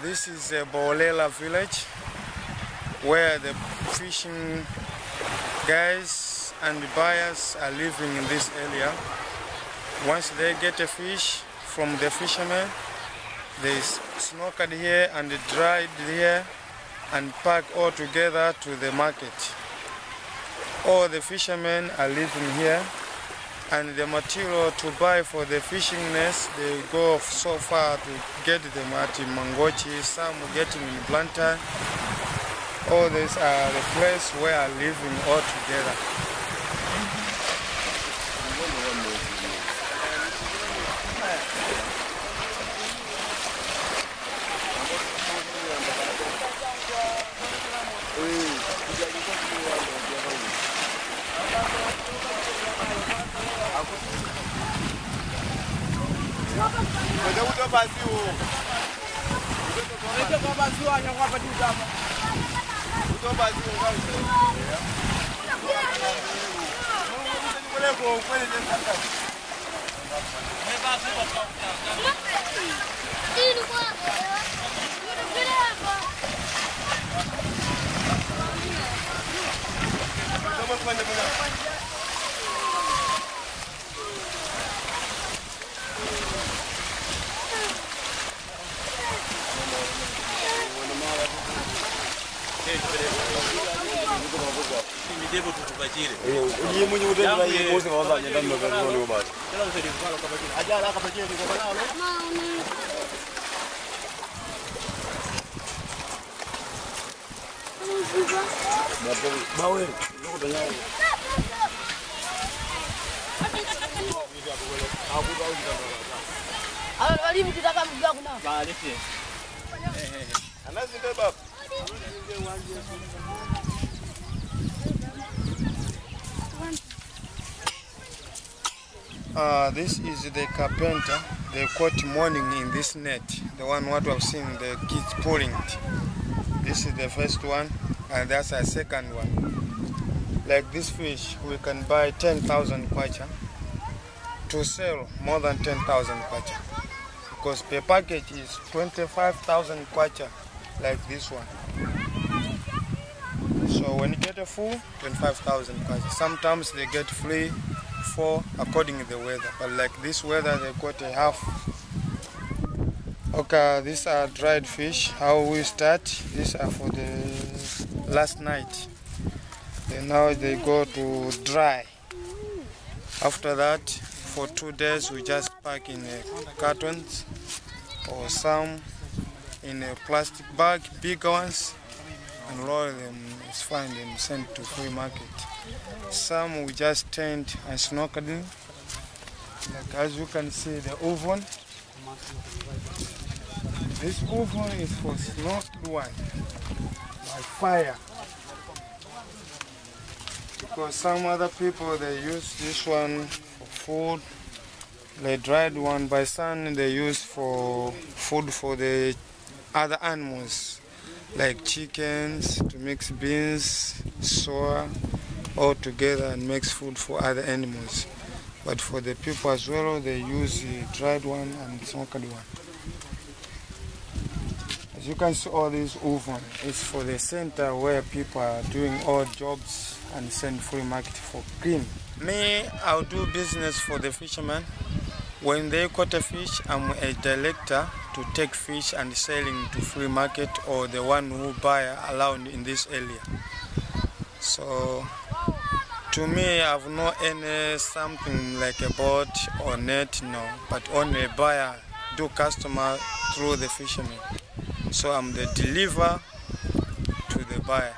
This is a Bolera Village where the fishing guys and buyers are living in this area. Once they get a fish from the fishermen, they snorkeled here and dried here and packed all together to the market. All the fishermen are living here, and the material to buy for the fishing nets, they go so far to get them at Mangochi, some getting in Blantyre. All these are the place where are living all together. This is the carpenter. They caught morning in this net, the one what we have seen the kids pulling it. This is the first one, and that's a second one. Like this fish, we can buy 10,000 kwacha to sell more than 10,000 kwacha, because per package is 25,000 kwacha, like this one. So when you get a full, 25,000 kwacha. Sometimes they get free, 4 according to the weather, but like this weather they got a half. Okay, these are dried fish. How we start, these are for the last night, then now they go to dry. After that, for 2 days we just pack in cartons or some in a plastic bag, bigger ones, and roll them. It's fine, then sent to free market. Some we just tend and snorkeling. Like as you can see, the oven. This oven is for snorkel one, by fire. Because some other people they use this one for food. The dried one by sun they use for food for the other animals, like chickens, to mix beans, soya, all together and makes food for other animals. But for the people as well, they use the dried one and smoked one. As you can see, all this oven is for the center where people are doing all jobs and send free market for clean. Me, I'll do business for the fishermen. When they caught a fish, I'm a director to take fish and selling to free market or the one who buy allowed in this area. So to me, I've not any something like a boat or net, no, but only buyer do customer through the fishermen. So I'm the deliver to the buyer.